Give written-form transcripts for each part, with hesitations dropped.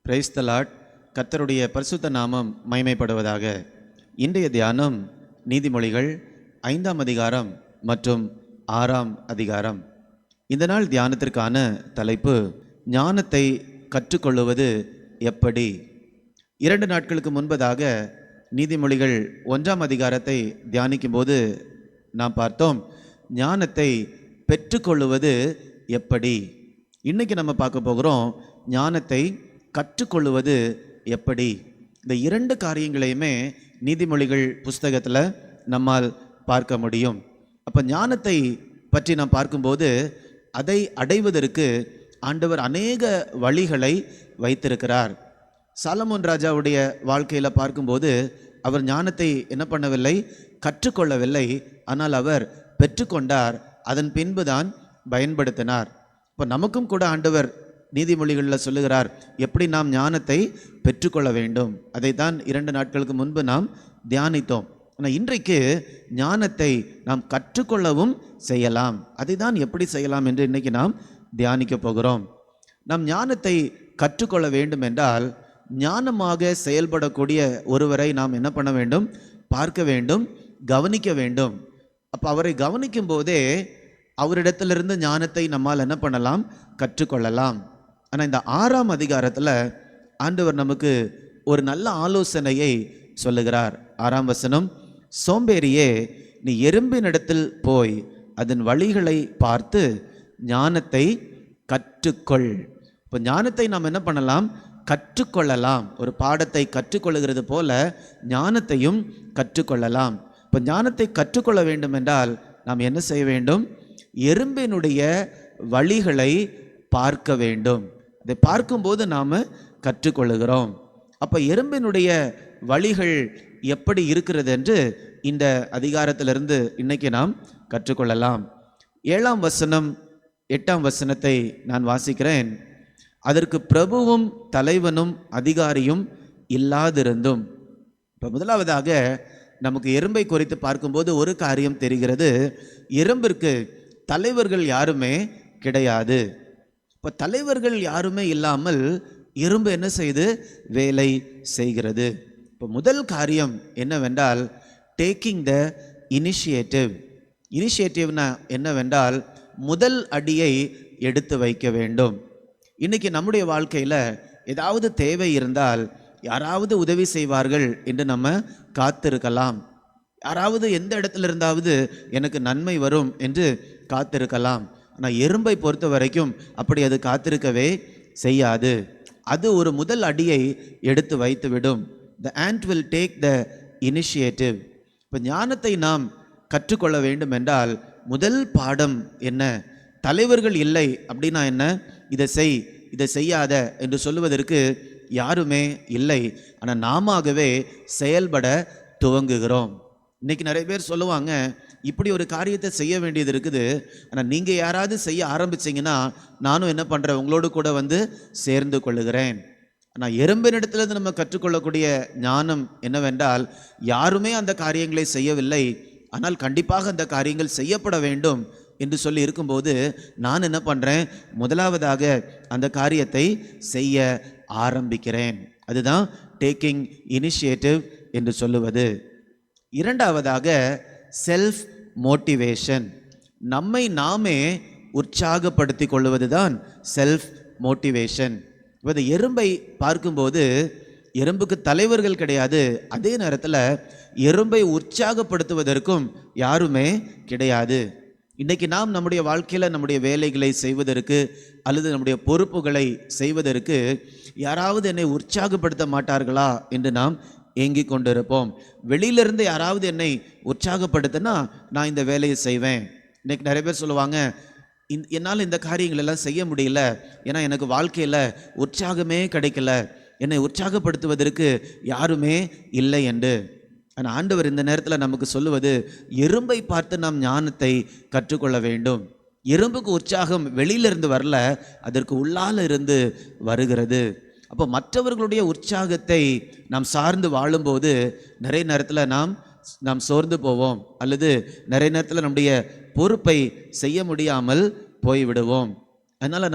Praise the Lord. கர்த்தருடைய பரிசுத்த நாமம் மகிமைப்படுவதாக. இன்றைய தியானம் நீதிமொழிகள் 5ஆம் அதிகாரம் மற்றும் 6ஆம் அதிகாரம். இந்த நாள் தியானத்திற்கான தலைப்பு ஞானத்தை கற்றுக்கொள்வது எப்படி. 2 நாட்களுக்கு முன்பதாக நீதிமொழிகள் 1ஆம் அதிகாரத்தை தியானிக்கும் போது நாம் பார்த்தோம் ஞானத்தை பெற்றுக்கொள்வது எப்படி. இன்னைக்கு நம்ம பார்க்க போகிறோம் ஞானத்தை கற்றுக்கொள்வது எப்படி. இந்த 2 காரியங்களையுமே நீதிமொழிகள் புஸ்தகத்தில் நம்மால் பார்க்க முடியும். அப்போ ஞானத்தை பற்றி நாம் பார்க்கும்போது அதை அடைவதற்கு ஆண்டவர் அநேக வழிகளை வைத்திருக்கிறார். சாலமோன் ராஜாவுடைய வாழ்க்கையில் பார்க்கும்போது அவர் ஞானத்தை என்ன பண்ணவில்லை, கற்றுக்கொள்ளவில்லை. ஆனால் அவர் பெற்றுக்கொண்டார். அதன் பின்புதான் பயன்படுத்தினார். இப்போ நமக்கும் கூட ஆண்டவர் நீதிமொழிகளில் சொல்லுகிறார் எப்படி நாம் ஞானத்தை பெற்றுக்கொள்ள வேண்டும். அதை தான் 2 நாட்களுக்கு முன்பு நாம் தியானித்தோம். ஆனால் இன்றைக்கு ஞானத்தை நாம் கற்றுக்கொள்ளவும் செய்யலாம். அதை தான் எப்படி செய்யலாம் என்று இன்றைக்கி நாம் தியானிக்க போகிறோம். நாம் ஞானத்தை கற்றுக்கொள்ள வேண்டும் என்றால் ஞானமாக செயல்படக்கூடிய ஒருவரை நாம் என்ன பண்ண வேண்டும், பார்க்க வேண்டும், கவனிக்க வேண்டும். அப்போ அவரை கவனிக்கும் போதே அவரிடத்திலிருந்து ஞானத்தை நம்மால் என்ன பண்ணலாம், கற்றுக்கொள்ளலாம். ஆனால் இந்த 6ஆம் அதிகாரத்தில் ஆண்டவர் நமக்கு ஒரு நல்ல ஆலோசனையை சொல்லுகிறார். 6ஆம் வசனம், சோம்பேறியே நீ எறும்பினிடத்தில் போய் அதன் வழிகளை பார்த்து ஞானத்தை கற்றுக்கொள். இப்போ ஞானத்தை நாம் என்ன பண்ணலாம், கற்றுக்கொள்ளலாம். ஒரு பாடத்தை கற்றுக்கொள்ளுகிறது போல ஞானத்தையும் கற்றுக்கொள்ளலாம். இப்போ ஞானத்தை கற்றுக்கொள்ள வேண்டும் என்றால் நாம் என்ன செய்ய வேண்டும், எறும்பினுடைய வழிகளை பார்க்க வேண்டும். அதை பார்க்கும்போது நாம் கற்றுக்கொள்ளுகிறோம். அப்போ எறும்பினுடைய வழிகள் எப்படி இருக்கிறது என்று இந்த அதிகாரத்திலிருந்து இன்னைக்கு நாம் கற்றுக்கொள்ளலாம். 7ஆம் வசனம் 8ஆம் வசனத்தை நான் வாசிக்கிறேன். அதற்கு பிரபுவும் தலைவனும் அதிகாரியும் இல்லாதிருந்தும். இப்போ முதலாவதாக நமக்கு எறும்பை குறித்து பார்க்கும்போது ஒரு காரியம் தெரிகிறது. எறும்பிற்கு தலைவர்கள் யாருமே கிடையாது. இப்போ தலைவர்கள் யாருமே இல்லாமல் எறும்பு என்ன செய்து வேலை செய்கிறது. இப்போ முதல் காரியம் என்னவென்றால் டேக்கிங் த இனிஷியேட்டிவ். இனிஷியேட்டிவ்னா என்னவென்றால் முதல் அடியை எடுத்து வைக்க வேண்டும். இன்னைக்கு நம்முடைய வாழ்க்கையில் ஏதாவது தேவை இருந்தால் யாராவது உதவி செய்வார்கள் என்று நம்ம காத்திருக்கலாம். யாராவது எந்த இடத்துல இருந்தாவது எனக்கு நன்மை வரும் என்று காத்திருக்கலாம். ஆனால் எறும்பை பொறுத்த வரைக்கும் அப்படி அது காத்திருக்கவே செய்யாது. அது ஒரு முதல் அடியை எடுத்து வைத்துவிடும். The ant will take the initiative. இப்போ ஞானத்தை நாம் கற்றுக்கொள்ள வேண்டும் என்றால் முதல் பாடம் என்ன, தலைவர்கள் இல்லை அப்படின்னா என்ன, இதை செய் இதை செய்யாத என்று சொல்லுவதற்கு யாருமே இல்லை. ஆனால் நாமவே செயல்பட துவங்குகிறோம். இன்றைக்கி நிறைய பேர் சொல்லுவாங்க இப்படி ஒரு காரியத்தை செய்ய வேண்டியது இருக்குது, ஆனால் நீங்கள் யாராவது செய்ய ஆரம்பிச்சிங்கன்னா நானும் என்ன பண்ணுறேன், உங்களோடு கூட வந்து சேர்ந்து கொள்ளுகிறேன். ஆனால் எறும்பினிடத்துலேருந்து நம்ம கற்றுக்கொள்ளக்கூடிய ஞானம் என்னவென்றால் யாருமே அந்த காரியங்களை செய்யவில்லை, ஆனால் கண்டிப்பாக அந்த காரியங்கள் செய்யப்பட வேண்டும் என்று சொல்லி இருக்கும்போது நான் என்ன பண்ணுறேன், முதலாவதாக அந்த காரியத்தை செய்ய ஆரம்பிக்கிறேன். அதுதான் டேக்கிங் இனிஷியேட்டிவ் என்று சொல்லுவது. இரண்டாவதாக செல்ஃப் மோட்டிவேஷன். நம்மை நாமே உற்சாகப்படுத்தி கொள்வது தான் செல்ஃப் மோட்டிவேஷன். இப்போ எறும்பை பார்க்கும்போது எறும்புக்கு தலைவர்கள் கிடையாது, அதே நேரத்தில் எறும்பை உற்சாகப்படுத்துவதற்கும் யாருமே கிடையாது. இன்றைக்கி நாம் நம்முடைய வாழ்க்கையில் நம்முடைய வேலைகளை செய்வதற்கு அல்லது நம்முடைய பொறுப்புகளை செய்வதற்கு யாராவது என்னை உற்சாகப்படுத்த மாட்டார்களா என்று நாம் ஏங்கி கொண்டிருப்போம். வெளியிலிருந்து யாராவது என்னை உற்சாகப்படுத்தினா நான் இந்த வேலையை செய்வேன். இன்றைக்கி நிறைய பேர் சொல்லுவாங்க என்னால் இந்த காரியங்கள் எல்லாம் செய்ய முடியல, ஏன்னா எனக்கு வாழ்க்கையில் உற்சாகமே கிடைக்கல, என்னை உற்சாகப்படுத்துவதற்கு யாருமே இல்லை என்று. ஆனால் ஆண்டவர் இந்த நேரத்தில் நமக்கு சொல்லுவது எறும்பை பார்த்து நாம் ஞானத்தை கற்றுக்கொள்ள வேண்டும். எறும்புக்கு உற்சாகம் வெளியிலிருந்து வரல, அதற்கு உள்ளால இருந்து வருகிறது. அப்போ மற்றவர்களுடைய உற்சாகத்தை நாம் சார்ந்து வாழும்போது நிறைய நேரத்தில் நாம் சோர்ந்து போவோம், அல்லது நிறைய நேரத்தில் நம்முடைய பொறுப்பை செய்ய முடியாமல் போய்விடுவோம். அதனால்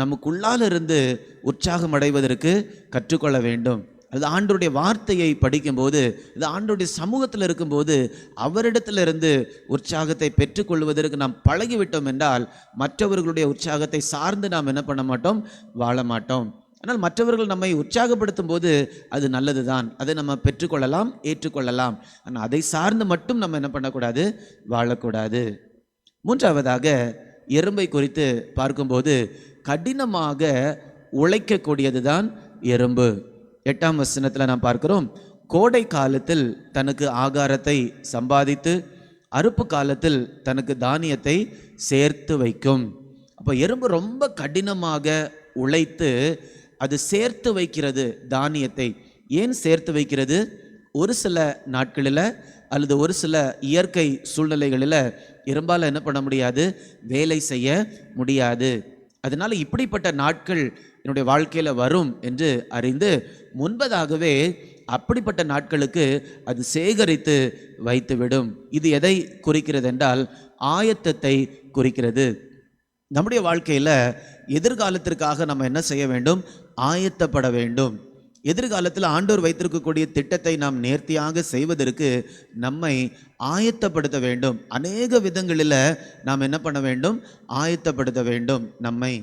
நமக்குள்ளால இருந்து உற்சாகம் அடைவதற்கு கற்றுக்கொள்ள வேண்டும். அது ஆண்டவருடைய வார்த்தையை படிக்கும்போது, இது ஆண்டவருடைய சமூகத்தில் இருக்கும்போது அவரிடத்திலிருந்து உற்சாகத்தை பெற்றுக்கொள்வதற்கு நாம் பழகிவிட்டோம் என்றால் மற்றவர்களுடைய உற்சாகத்தை சார்ந்து நாம் என்ன பண்ண மாட்டோம், வாழ மாட்டோம். ஆனால் மற்றவர்கள் நம்மை உற்சாகப்படுத்தும் போது அது நல்லது தான், அதை நம்ம பெற்றுக்கொள்ளலாம், ஏற்றுக்கொள்ளலாம். ஆனால் அதை சார்ந்து மட்டும் நம்ம என்ன பண்ணக்கூடாது, வாழக்கூடாது. மூன்றாவதாக எறும்பை குறித்து பார்க்கும்போது கடினமாக உழைக்கக்கூடியது தான் எறும்பு. 8ஆம் வசனத்தில் நாம் பார்க்கிறோம், கோடை காலத்தில் தனக்கு ஆகாரத்தை சம்பாதித்து அறுப்பு காலத்தில் தனக்கு தானியத்தை சேர்த்து வைக்கும். அப்போ எறும்பு ரொம்ப கடினமாக உழைத்து அது சேர்த்து வைக்கிறது தானியத்தை. ஏன் சேர்த்து வைக்கிறது? ஒரு சில நாட்களில் அல்லது ஒரு சில இயற்கை சூழ்நிலைகளில் எறும்பால் என்ன பண்ண முடியாது, வேலை செய்ய முடியாது. அதனால் இப்படிப்பட்ட நாட்கள் என்னுடைய வாழ்க்கையில் வரும் என்று அறிந்து முன்பதாகவே அப்படிப்பட்ட நாட்களுக்கு அது சேகரித்து வைத்துவிடும். இது எதை குறிக்கிறது என்றால் ஆயத்தத்தை குறிக்கிறது. நம்முடைய வாழ்க்கையில் எதிர்காலத்திற்காக நம்ம என்ன செய்ய வேண்டும், ஆயத்தப்பட வேண்டும். எதிர்காலத்தில் ஆண்டவர் வைத்திருக்கக்கூடிய திட்டத்தை நாம் நேர்த்தியாக செய்வதற்கு நம்மை ஆயத்தப்படுத்த வேண்டும். அநேக விதங்களில் நாம் என்ன பண்ண வேண்டும், ஆயத்தப்படுத்த வேண்டும் நம்மை.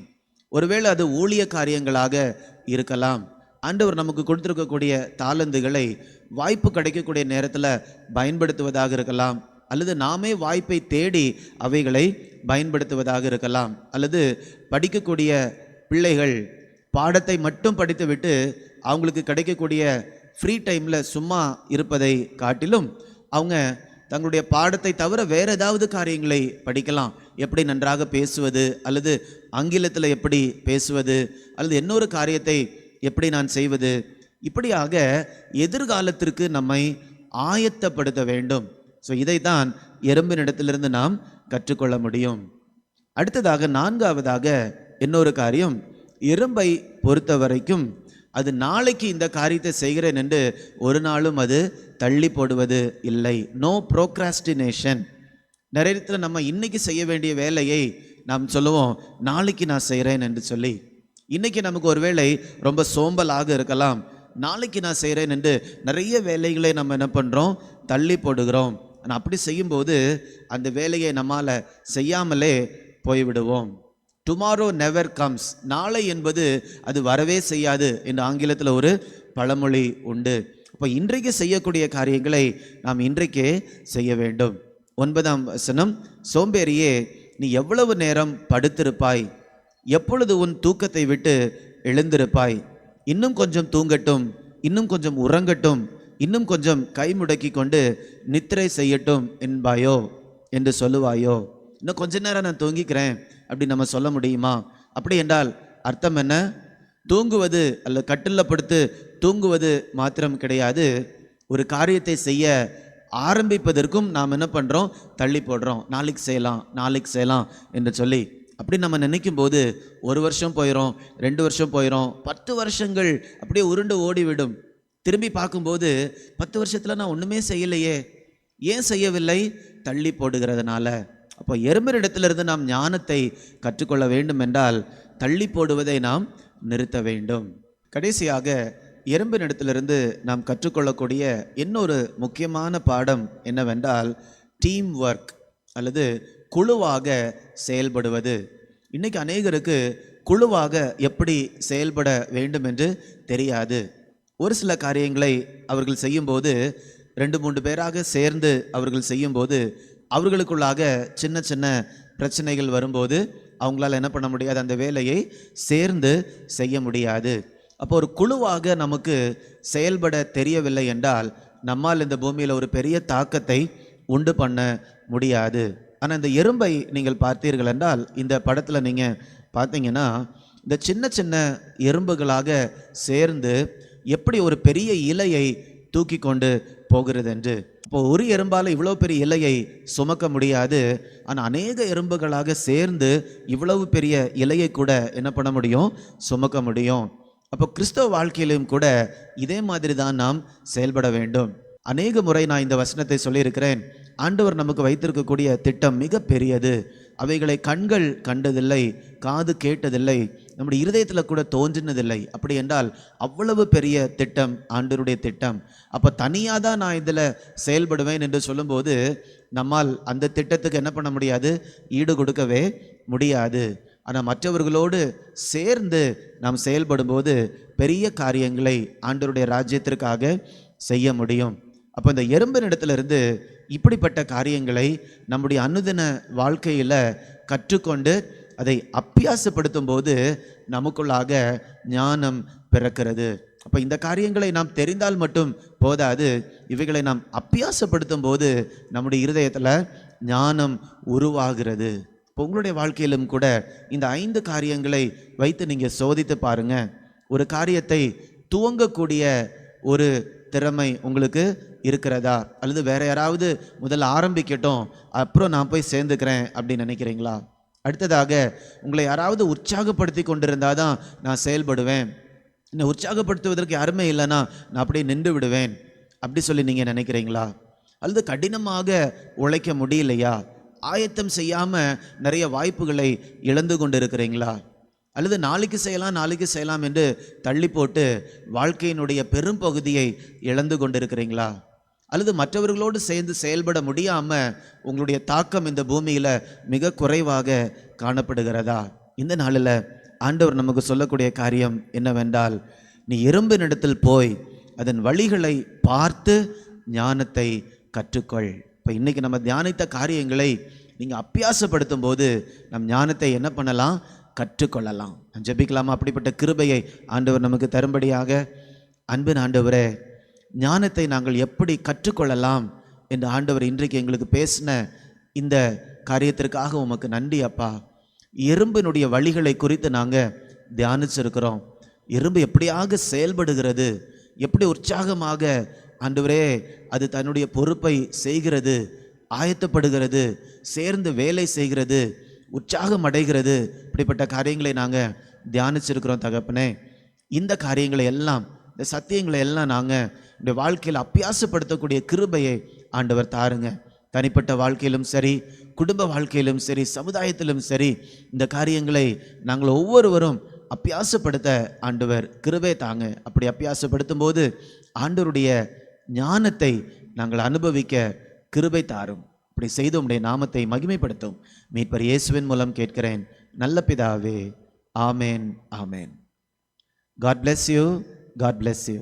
ஒருவேளை அது ஊழிய காரியங்களாக இருக்கலாம். ஆண்டவர் நமக்கு கொடுத்திருக்கக்கூடிய தாளந்துகளை வாய்ப்பு கிடைக்கக்கூடிய நேரத்தில் பயன்படுத்துவதாக இருக்கலாம், அல்லது நாமே வாய்ப்பை தேடி அவைகளை பயன்படுத்துவதாக இருக்கலாம். அல்லது படிக்கக்கூடிய பிள்ளைகள் பாடத்தை மட்டும் படித்துவிட்டு அவங்களுக்கு கிடைக்கக்கூடிய ஃப்ரீ டைமில் சும்மா இருப்பதை காட்டிலும் அவங்க தங்களுடைய பாடத்தை தவிர வேறு ஏதாவது காரியங்களை படிக்கலாம். எப்படி நன்றாக பேசுவது, அல்லது ஆங்கிலத்தில் எப்படி பேசுவது, அல்லது இன்னொரு காரியத்தை எப்படி நான் செய்வது, இப்படியாக எதிர்காலத்திற்கு நம்மை ஆயத்தப்படுத்த வேண்டும். ஸோ இதைத்தான் எறும்பினிடத்திலிருந்து நாம் கற்றுக்கொள்ள முடியும். அடுத்ததாக 4ஆவதாக இன்னொரு காரியம், எறும்பை பொறுத்த வரைக்கும் அது நாளைக்கு இந்த காரியத்தை செய்கிறேன் என்று ஒரு நாளும் அது தள்ளி போடுவது இல்லை. No procrastination. நிறைய இடத்துல நம்ம இன்னைக்கு செய்ய வேண்டிய வேலையை நாம் சொல்லுவோம் நாளைக்கு நான் செய்கிறேன் என்று சொல்லி. இன்னைக்கு நமக்கு ஒரு வேளை ரொம்ப சோம்பலாக இருக்கலாம், நாளைக்கு நான் செய்கிறேன் என்று நிறைய வேலைகளை நம்ம என்ன பண்ணுறோம், தள்ளி போடுகிறோம். ஆனால் அப்படி செய்யும்போது அந்த வேலையை நம்மால் செய்யாமலே போய்விடுவோம். Tomorrow never comes. நாளை என்பது அது வரவே செய்யாது என்று ஆங்கிலத்தில் ஒரு பழமொழி உண்டு. அப்போ இன்றைக்கு செய்யக்கூடிய காரியங்களை நாம் இன்றைக்கே செய்ய வேண்டும். 9ஆம் வசனம், சோம்பேறியே நீ எவ்வளவு நேரம் படுத்திருப்பாய், எப்பொழுது உன் தூக்கத்தை விட்டு எழுந்திருப்பாய், இன்னும் கொஞ்சம் தூங்கட்டும், இன்னும் கொஞ்சம் உறங்கட்டும், இன்னும் கொஞ்சம் கை முடக்கி கொண்டு நித்திரை செய்யட்டும் என்பாயோ என்று சொல்லுவாயோ. இன்னும் கொஞ்ச நேரம் நான் தூங்கிக்கிறேன் அப்படி நம்ம சொல்ல முடியுமா? அப்படி என்றால் அர்த்தம் என்ன? தூங்குவது அல்லது கட்டிலில் படுத்து தூங்குவது மாத்திரம் கிடையாது, ஒரு காரியத்தை செய்ய ஆரம்பிப்பதற்கும் நாம் என்ன பண்ணுறோம், தள்ளி போடுறோம். நாளைக்கு செய்யலாம், நாளைக்கு செய்யலாம் என்று சொல்லி. அப்படி நம்ம நினைக்கும் போது 1 வருஷம் போயிடும், 2 வருஷம் போயிடும், 10 வருஷங்கள் அப்படியே உருண்டு ஓடிவிடும். திரும்பி பார்க்கும்போது 10 வருஷத்தில் நான் ஒன்றுமே செய்யலையே. ஏன் செய்யவில்லை? தள்ளி போடுகிறதுனால. அப்போ எறும்பினிடத்திலிருந்து நாம் ஞானத்தை கற்றுக்கொள்ள வேண்டும் என்றால் தள்ளி போடுவதை நாம் நிறுத்த வேண்டும். கடைசியாக எறும்பினிடத்திலிருந்து நாம் கற்றுக்கொள்ளக்கூடிய இன்னொரு முக்கியமான பாடம் என்னவென்றால் டீம் ஒர்க் அல்லது குழுவாக செயல்படுவது. இன்றைக்கி அநேகருக்கு குழுவாக எப்படி செயல்பட வேண்டும் என்று தெரியாது. ஒரு சில காரியங்களை அவர்கள் செய்யும்போது 2-3 பேராக சேர்ந்து அவர்கள் செய்யும்போது அவர்களுக்குள்ளாக சின்ன சின்ன பிரச்சனைகள் வரும்போது அவங்களால என்ன பண்ண முடியாது, அந்த வேலையை சேர்ந்து செய்ய முடியாது. அப்போ ஒரு குழுவாக நமக்கு செயல்பட தெரியவில்லை என்றால் நம்மால் இந்த பூமியில் ஒரு பெரிய தாக்கத்தை உண்டு பண்ண முடியாது. ஆனால் இந்த எறும்பை நீங்கள் பார்த்தீர்கள் என்றால், இந்த படத்தில் நீங்கள் பார்த்தீங்கன்னா இந்த சின்ன சின்ன எறும்புகளாக சேர்ந்து எப்படி ஒரு பெரிய இலையை தூக்கி கொண்டு போகிறது என்று. இப்போ ஒரு எறும்பால் இவ்வளோ பெரிய இலையை சுமக்க முடியாது, ஆனால் அநேக எறும்புகளாக சேர்ந்து இவ்வளவு பெரிய இலையை கூட என்ன பண்ண முடியும், சுமக்க முடியும். அப்போ கிறிஸ்தவ வாழ்க்கையிலும் கூட இதே மாதிரி தான் நாம் செயல்பட வேண்டும். அநேக முறை நான் இந்த வசனத்தை சொல்லியிருக்கிறேன். ஆண்டவர் நமக்கு வைத்திருக்கக்கூடிய திட்டம் மிக பெரியது. அவைகளை கண்கள் கண்டதில்லை, காது கேட்டதில்லை, நம்முடைய இருதயத்தில் கூட தோன்றினதில்லை. அப்படி என்றால் அவ்வளவு பெரிய திட்டம் ஆண்டவருடைய திட்டம். அப்போ தனியாக தான் நான் இதில் செயல்படுவேன் என்று சொல்லும்போது நம்மால் அந்த திட்டத்துக்கு என்ன பண்ண முடியாது, ஈடு கொடுக்கவே முடியாது. ஆனால் மற்றவர்களோடு சேர்ந்து நாம் செயல்படும்போது பெரிய காரியங்களை ஆண்டவருடைய ராஜ்யத்திற்காக செய்ய முடியும். அப்போ இந்த எறும்பினிடத்திலிருந்து இப்படிப்பட்ட காரியங்களை நம்முடைய அனுதின வாழ்க்கையில் கற்றுக்கொண்டு அதை அப்பியாசப்படுத்தும் போது நமக்குள்ளாக ஞானம் பிறக்கிறது. அப்போ இந்த காரியங்களை நாம் தெரிந்தால் மட்டும் போதாது, இவைகளை நாம் அப்பியாசப்படுத்தும் போது நம்முடைய இருதயத்தில் ஞானம் உருவாகிறது. இப்போ உங்களுடைய வாழ்க்கையிலும் கூட இந்த 5 காரியங்களை வைத்து நீங்கள் சோதித்து பாருங்க. ஒரு காரியத்தை துவங்கக்கூடிய ஒரு திறமை உங்களுக்கு இருக்கிறதா, அல்லது வேற யாராவது முதல்ல ஆரம்பிக்கட்டும் அப்புறம் நான் போய் சேர்ந்துக்கிறேன் அப்படின்னு நினைக்கிறீங்களா? அடுத்ததாக உங்களை யாராவது உற்சாகப்படுத்தி கொண்டிருந்தால் தான் நான் செயல்படுவேன், என்னை உற்சாகப்படுத்துவதற்கு யாருமே இல்லைன்னா நான் அப்படியே நின்று விடுவேன் அப்படி சொல்லி நீங்கள் நினைக்கிறீங்களா? அல்லது கடினமாக உழைக்க முடியலையா, ஆயத்தம் செய்யாமல் நிறைய வாய்ப்புகளை இழந்து கொண்டு இருக்கிறீங்களா? அல்லது நாளைக்கு செய்யலாம் என்று தள்ளி போட்டு வாழ்க்கையினுடைய பெரும் பகுதியை இழந்து கொண்டிருக்கிறீங்களா? அல்லது மற்றவர்களோடு சேர்ந்து செயல்பட முடியாமல் உங்களுடைய தாக்கம் இந்த பூமியில் மிக குறைவாக காணப்படுகிறதா? இந்த நாளில் ஆண்டவர் நமக்கு சொல்லக்கூடிய காரியம் என்னவென்றால், நீ எறும்பினிடத்தில் போய் அதன் வழிகளை பார்த்து ஞானத்தை கற்றுக்கொள். இப்போ இன்றைக்கி நம்ம தியானித்த காரியங்களை நீங்கள் அப்பியாசப்படுத்தும் போது நம் ஞானத்தை என்ன பண்ணலாம், கற்றுக்கொள்ளலாம். ஜெபிக்கலாமா? அப்படிப்பட்ட கிருபையை ஆண்டவர் நமக்கு தரும்படியாக. அன்பின் ஆண்டவரே, ஞானத்தை நாங்கள் எப்படி கற்றுக்கொள்ளலாம் என்று ஆண்டவர் இன்றைக்கு எங்களுக்கு பேசின இந்த காரியத்திற்காக உமக்கு நன்றி அப்பா. எறும்பினுடைய வழிகளை குறித்து நாங்கள் தியானிச்சிருக்கிறோம். எறும்பு எப்படியாக செயல்படுகிறது, எப்படி உற்சாகமாக ஆண்டவரே அது தன்னுடைய பொறுப்பை செய்கிறது, ஆயத்தப்படுகிறது, சேர்ந்து வேலை செய்கிறது, உற்சாகம் அடைகிறது. இப்படிப்பட்ட காரியங்களை நாங்கள் தியானிச்சிருக்கிறோம் தகப்பனே. இந்த காரியங்களை எல்லாம், இந்த சத்தியங்களை எல்லாம் நாங்கள் இந்த வாழ்க்கையில் அப்பியாசப்படுத்தக்கூடிய கிருபையை ஆண்டவர் தாருங்க. தனிப்பட்ட வாழ்க்கையிலும் சரி, குடும்ப வாழ்க்கையிலும் சரி, சமுதாயத்திலும் சரி, இந்த காரியங்களை நாங்கள் ஒவ்வொருவரும் அப்பியாசப்படுத்த ஆண்டவர் கிருபை தாங்க. அப்படி அப்பியாசப்படுத்தும் போது ஆண்டவருடைய ஞானத்தை நாங்கள் அனுபவிக்க கிருபை தாரும். இப்படி செய்து உம்முடைய நாமத்தை மகிமைப்படுத்தும் மீட்பர் இயேசுவின் மூலம் கேட்கிறேன் நல்ல பிதாவே. ஆமேன், ஆமேன். God bless you. God bless you.